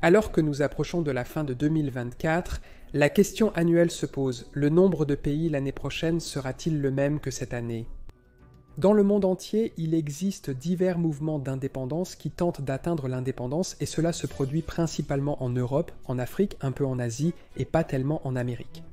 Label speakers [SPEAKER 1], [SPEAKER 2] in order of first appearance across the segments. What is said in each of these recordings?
[SPEAKER 1] Alors que nous approchons de la fin de 2024, la question annuelle se pose, le nombre de pays l'année prochaine sera-t-il le même que cette année? Dans le monde entier, il existe divers mouvements d'indépendance qui tentent d'atteindre l'indépendance et cela se produit principalement en Europe, en Afrique, un peu en Asie et pas tellement en Amérique.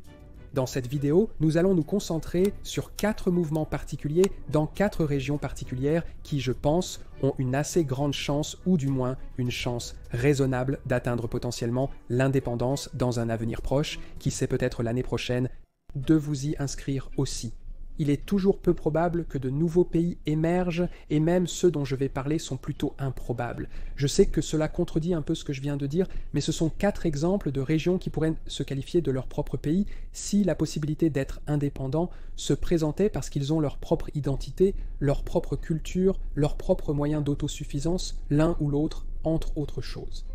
[SPEAKER 1] Dans cette vidéo, nous allons nous concentrer sur 4 mouvements particuliers dans 4 régions particulières qui, je pense, ont une assez grande chance, ou du moins une chance raisonnable d'atteindre potentiellement l'indépendance dans un avenir proche, qui sait peut-être l'année prochaine, de vous y inscrire aussi. Il est toujours peu probable que de nouveaux pays émergent, et même ceux dont je vais parler sont plutôt improbables. Je sais que cela contredit un peu ce que je viens de dire, mais ce sont 4 exemples de régions qui pourraient se qualifier de leur propre pays si la possibilité d'être indépendant se présentait parce qu'ils ont leur propre identité, leur propre culture, leurs propres moyens d'autosuffisance, l'un ou l'autre, entre autres choses.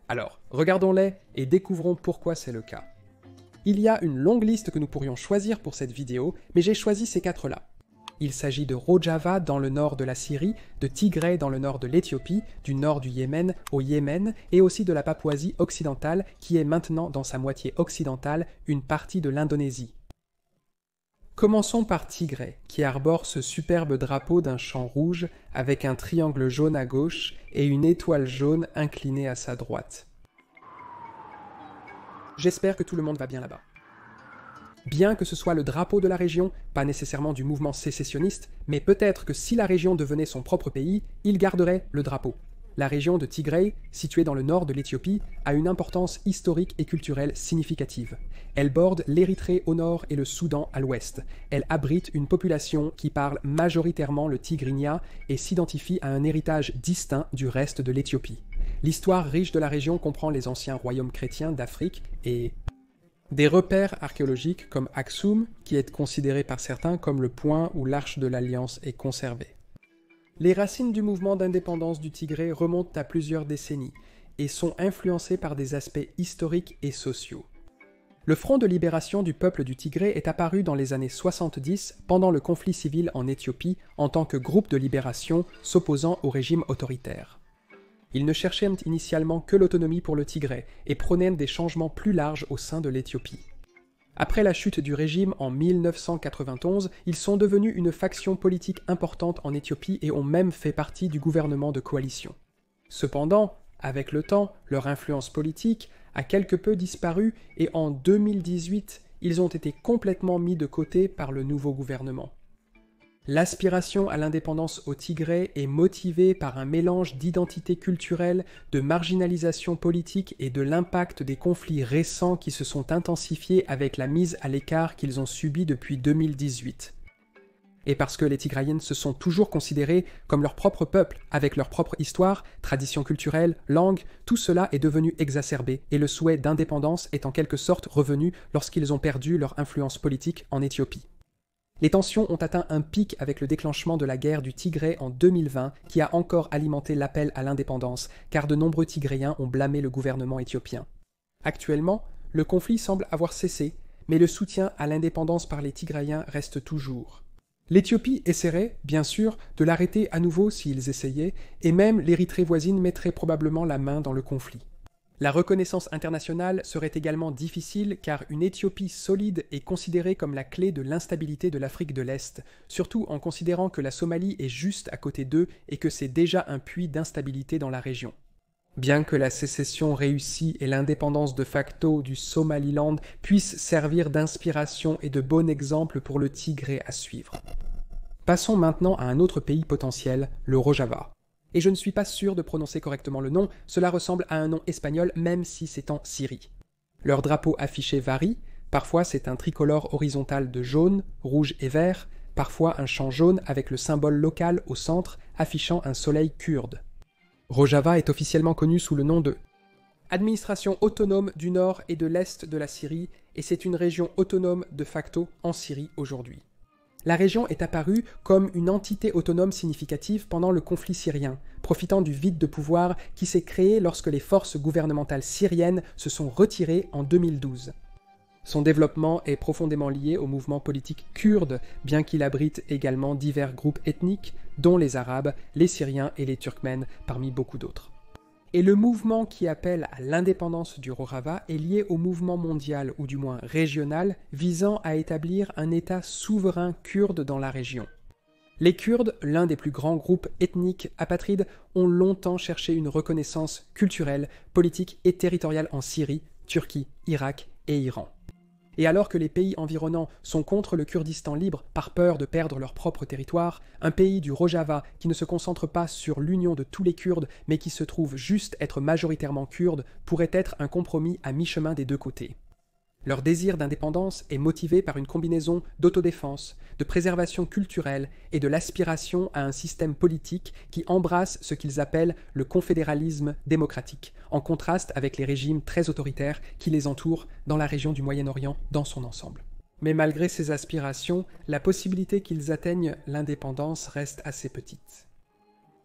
[SPEAKER 1] Alors, regardons-les et découvrons pourquoi c'est le cas. Il y a une longue liste que nous pourrions choisir pour cette vidéo, mais j'ai choisi ces 4-là. Il s'agit de Rojava dans le nord de la Syrie, de Tigray dans le nord de l'Éthiopie, du nord du Yémen au Yémen, et aussi de la Papouasie occidentale, qui est maintenant dans sa moitié occidentale une partie de l'Indonésie. Commençons par Tigray, qui arbore ce superbe drapeau d'un champ rouge avec un triangle jaune à gauche et une étoile jaune inclinée à sa droite. J'espère que tout le monde va bien là-bas. Bien que ce soit le drapeau de la région, pas nécessairement du mouvement sécessionniste, mais peut-être que si la région devenait son propre pays, il garderait le drapeau. La région de Tigray, située dans le nord de l'Éthiopie, a une importance historique et culturelle significative. Elle borde l'Érythrée au nord et le Soudan à l'ouest. Elle abrite une population qui parle majoritairement le tigrinya et s'identifie à un héritage distinct du reste de l'Éthiopie. L'histoire riche de la région comprend les anciens royaumes chrétiens d'Afrique et des repères archéologiques comme Aksum, qui est considéré par certains comme le point où l'Arche de l'Alliance est conservée. Les racines du mouvement d'indépendance du Tigray remontent à plusieurs décennies et sont influencées par des aspects historiques et sociaux. Le Front de libération du peuple du Tigray est apparu dans les années 70 pendant le conflit civil en Éthiopie en tant que groupe de libération s'opposant au régime autoritaire. Ils ne cherchaient initialement que l'autonomie pour le Tigray et prônaient des changements plus larges au sein de l'Éthiopie. Après la chute du régime en 1991, ils sont devenus une faction politique importante en Éthiopie et ont même fait partie du gouvernement de coalition. Cependant, avec le temps, leur influence politique a quelque peu disparu et en 2018, ils ont été complètement mis de côté par le nouveau gouvernement. L'aspiration à l'indépendance au Tigray est motivée par un mélange d'identité culturelle, de marginalisation politique et de l'impact des conflits récents qui se sont intensifiés avec la mise à l'écart qu'ils ont subie depuis 2018. Et parce que les Tigraïens se sont toujours considérés comme leur propre peuple, avec leur propre histoire, tradition culturelle, langue, tout cela est devenu exacerbé et le souhait d'indépendance est en quelque sorte revenu lorsqu'ils ont perdu leur influence politique en Éthiopie. Les tensions ont atteint un pic avec le déclenchement de la guerre du Tigray en 2020 qui a encore alimenté l'appel à l'indépendance, car de nombreux Tigrayens ont blâmé le gouvernement éthiopien. Actuellement, le conflit semble avoir cessé, mais le soutien à l'indépendance par les Tigrayens reste toujours. L'Éthiopie essaierait, bien sûr, de l'arrêter à nouveau s'ils essayaient, et même l'Érythrée voisine mettrait probablement la main dans le conflit. La reconnaissance internationale serait également difficile car une Éthiopie solide est considérée comme la clé de l'instabilité de l'Afrique de l'Est, surtout en considérant que la Somalie est juste à côté d'eux et que c'est déjà un puits d'instabilité dans la région. Bien que la sécession réussie et l'indépendance de facto du Somaliland puissent servir d'inspiration et de bon exemple pour le Tigray à suivre. Passons maintenant à un autre pays potentiel, le Rojava. Et je ne suis pas sûr de prononcer correctement le nom, cela ressemble à un nom espagnol même si c'est en Syrie. Leur drapeau affiché varie, parfois c'est un tricolore horizontal de jaune, rouge et vert, parfois un champ jaune avec le symbole local au centre affichant un soleil kurde. Rojava est officiellement connu sous le nom de Administration autonome du nord et de l'est de la Syrie et c'est une région autonome de facto en Syrie aujourd'hui. La région est apparue comme une entité autonome significative pendant le conflit syrien, profitant du vide de pouvoir qui s'est créé lorsque les forces gouvernementales syriennes se sont retirées en 2012. Son développement est profondément lié au mouvement politique kurde, bien qu'il abrite également divers groupes ethniques, dont les Arabes, les Syriens et les Turkmènes, parmi beaucoup d'autres. Et le mouvement qui appelle à l'indépendance du Rojava est lié au mouvement mondial, ou du moins régional, visant à établir un État souverain kurde dans la région. Les Kurdes, l'un des plus grands groupes ethniques apatrides, ont longtemps cherché une reconnaissance culturelle, politique et territoriale en Syrie, Turquie, Irak et Iran. Et alors que les pays environnants sont contre le Kurdistan libre par peur de perdre leur propre territoire, un pays du Rojava qui ne se concentre pas sur l'union de tous les Kurdes mais qui se trouve juste être majoritairement kurde pourrait être un compromis à mi-chemin des deux côtés. Leur désir d'indépendance est motivé par une combinaison d'autodéfense, de préservation culturelle et de l'aspiration à un système politique qui embrasse ce qu'ils appellent le confédéralisme démocratique, en contraste avec les régimes très autoritaires qui les entourent dans la région du Moyen-Orient dans son ensemble. Mais malgré ces aspirations, la possibilité qu'ils atteignent l'indépendance reste assez petite.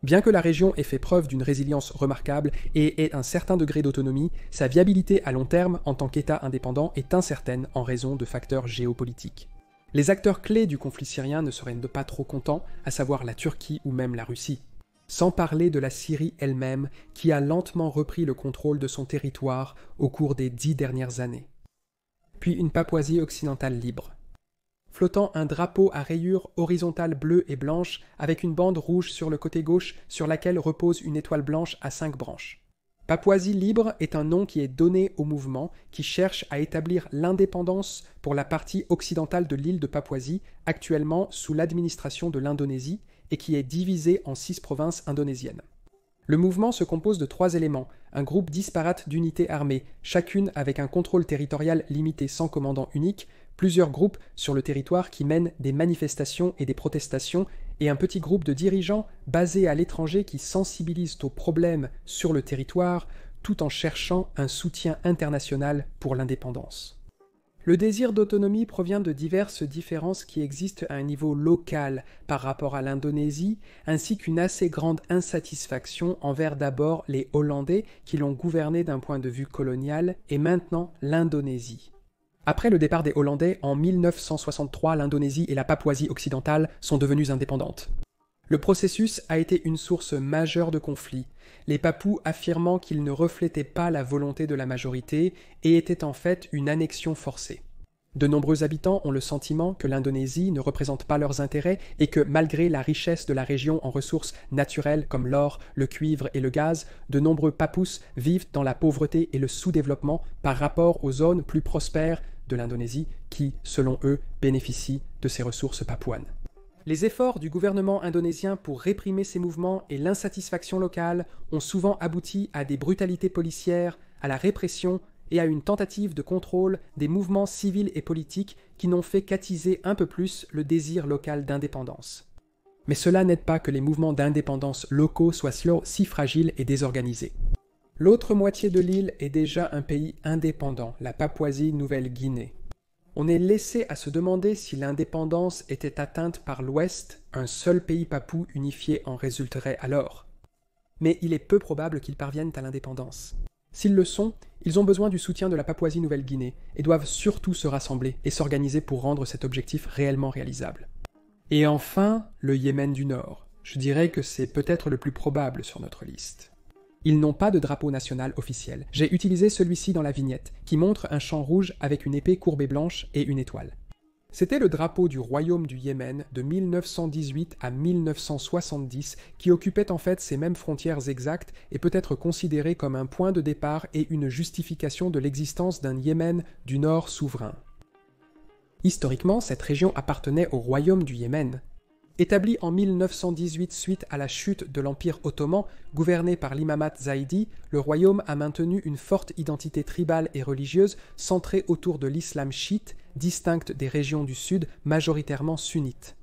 [SPEAKER 1] Bien que la région ait fait preuve d'une résilience remarquable et ait un certain degré d'autonomie, sa viabilité à long terme en tant qu'État indépendant est incertaine en raison de facteurs géopolitiques. Les acteurs clés du conflit syrien ne seraient pas trop contents, à savoir la Turquie ou même la Russie. Sans parler de la Syrie elle-même, qui a lentement repris le contrôle de son territoire au cours des 10 dernières années. Puis une Papouasie occidentale libre. Flottant un drapeau à rayures horizontales bleues et blanches avec une bande rouge sur le côté gauche sur laquelle repose une étoile blanche à 5 branches. Papouasie libre est un nom qui est donné au mouvement qui cherche à établir l'indépendance pour la partie occidentale de l'île de Papouasie, actuellement sous l'administration de l'Indonésie, et qui est divisée en 6 provinces indonésiennes. Le mouvement se compose de 3 éléments, un groupe disparate d'unités armées, chacune avec un contrôle territorial limité sans commandant unique, plusieurs groupes sur le territoire qui mènent des manifestations et des protestations, et un petit groupe de dirigeants basés à l'étranger qui sensibilisent aux problèmes sur le territoire, tout en cherchant un soutien international pour l'indépendance. Le désir d'autonomie provient de diverses différences qui existent à un niveau local par rapport à l'Indonésie, ainsi qu'une assez grande insatisfaction envers d'abord les Hollandais qui l'ont gouverné d'un point de vue colonial, et maintenant l'Indonésie. Après le départ des Hollandais, en 1963, l'Indonésie et la Papouasie occidentale sont devenues indépendantes. Le processus a été une source majeure de conflits, les Papous affirmant qu'ils ne reflétaient pas la volonté de la majorité et étaient en fait une annexion forcée. De nombreux habitants ont le sentiment que l'Indonésie ne représente pas leurs intérêts et que, malgré la richesse de la région en ressources naturelles comme l'or, le cuivre et le gaz, de nombreux Papous vivent dans la pauvreté et le sous-développement par rapport aux zones plus prospères de l'Indonésie qui, selon eux, bénéficient de ces ressources papouanes. Les efforts du gouvernement indonésien pour réprimer ces mouvements et l'insatisfaction locale ont souvent abouti à des brutalités policières, à la répression et à une tentative de contrôle des mouvements civils et politiques qui n'ont fait qu'attiser un peu plus le désir local d'indépendance. Mais cela n'aide pas que les mouvements d'indépendance locaux soient si fragiles et désorganisés. L'autre moitié de l'île est déjà un pays indépendant, la Papouasie-Nouvelle-Guinée. On est laissé à se demander si l'indépendance était atteinte par l'Ouest, un seul pays papou unifié en résulterait alors. Mais il est peu probable qu'ils parviennent à l'indépendance. S'ils le sont, ils ont besoin du soutien de la Papouasie-Nouvelle-Guinée et doivent surtout se rassembler et s'organiser pour rendre cet objectif réellement réalisable. Et enfin, le Yémen du Nord. Je dirais que c'est peut-être le plus probable sur notre liste. Ils n'ont pas de drapeau national officiel. J'ai utilisé celui-ci dans la vignette, qui montre un champ rouge avec une épée courbée blanche et une étoile. C'était le drapeau du royaume du Yémen de 1918 à 1970 qui occupait en fait ces mêmes frontières exactes et peut être considéré comme un point de départ et une justification de l'existence d'un Yémen du Nord souverain. Historiquement, cette région appartenait au royaume du Yémen. Établi en 1918 suite à la chute de l'Empire ottoman, gouverné par l'Imamat Zaïdi, le royaume a maintenu une forte identité tribale et religieuse centrée autour de l'islam chiite, distincte des régions du sud majoritairement sunnites.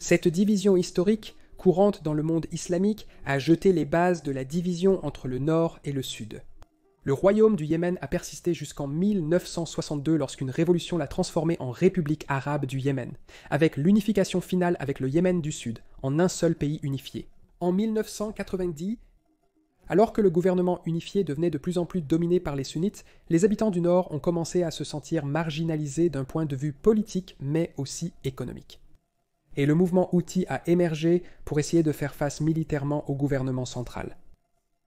[SPEAKER 1] Cette division historique, courante dans le monde islamique, a jeté les bases de la division entre le nord et le sud. Le royaume du Yémen a persisté jusqu'en 1962 lorsqu'une révolution l'a transformé en République arabe du Yémen, avec l'unification finale avec le Yémen du Sud, en un seul pays unifié. En 1990, alors que le gouvernement unifié devenait de plus en plus dominé par les sunnites, les habitants du Nord ont commencé à se sentir marginalisés d'un point de vue politique mais aussi économique. Et le mouvement Houthi a émergé pour essayer de faire face militairement au gouvernement central.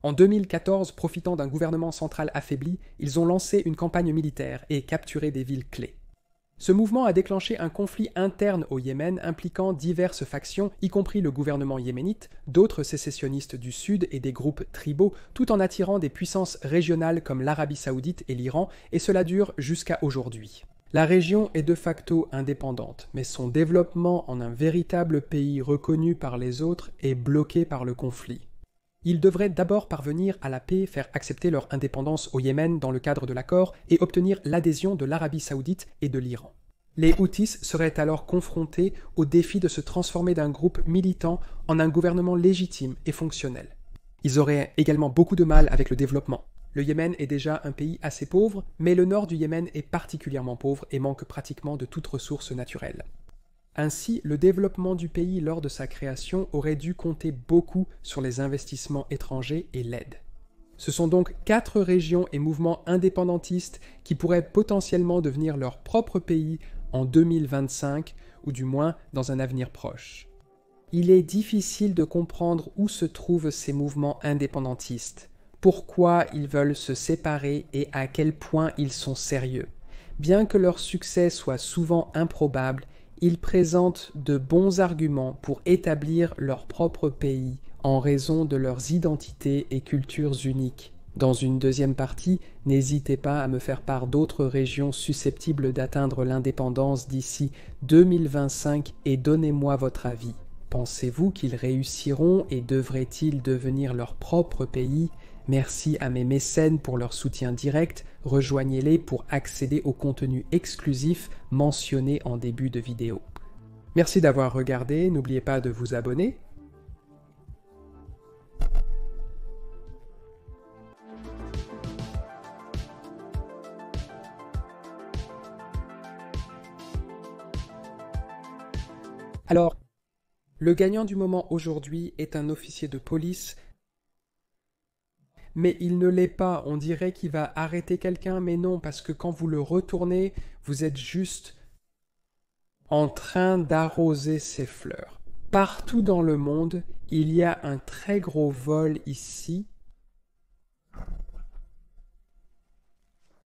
[SPEAKER 1] En 2014, profitant d'un gouvernement central affaibli, ils ont lancé une campagne militaire et capturé des villes clés. Ce mouvement a déclenché un conflit interne au Yémen impliquant diverses factions, y compris le gouvernement yéménite, d'autres sécessionnistes du Sud et des groupes tribaux, tout en attirant des puissances régionales comme l'Arabie saoudite et l'Iran, et cela dure jusqu'à aujourd'hui. La région est de facto indépendante, mais son développement en un véritable pays reconnu par les autres est bloqué par le conflit. Ils devraient d'abord parvenir à la paix, faire accepter leur indépendance au Yémen dans le cadre de l'accord et obtenir l'adhésion de l'Arabie saoudite et de l'Iran. Les Houthis seraient alors confrontés au défi de se transformer d'un groupe militant en un gouvernement légitime et fonctionnel. Ils auraient également beaucoup de mal avec le développement. Le Yémen est déjà un pays assez pauvre, mais le nord du Yémen est particulièrement pauvre et manque pratiquement de toute ressource naturelle. Ainsi, le développement du pays lors de sa création aurait dû compter beaucoup sur les investissements étrangers et l'aide. Ce sont donc 4 régions et mouvements indépendantistes qui pourraient potentiellement devenir leur propre pays en 2025, ou du moins dans un avenir proche. Il est difficile de comprendre où se trouvent ces mouvements indépendantistes, pourquoi ils veulent se séparer et à quel point ils sont sérieux. Bien que leur succès soit souvent improbable, ils présentent de bons arguments pour établir leur propre pays en raison de leurs identités et cultures uniques. Dans une deuxième partie, n'hésitez pas à me faire part d'autres régions susceptibles d'atteindre l'indépendance d'ici 2025 et donnez-moi votre avis. Pensez-vous qu'ils réussiront et devraient-ils devenir leur propre pays ? Merci à mes mécènes pour leur soutien direct, rejoignez-les pour accéder au contenu exclusif mentionné en début de vidéo. Merci d'avoir regardé, n'oubliez pas de vous abonner. Alors, le gagnant du moment aujourd'hui est un officier de police, mais il ne l'est pas. On dirait qu'il va arrêter quelqu'un, mais non, parce que quand vous le retournez, vous êtes juste en train d'arroser ses fleurs. Partout dans le monde, il y a un très gros vol ici.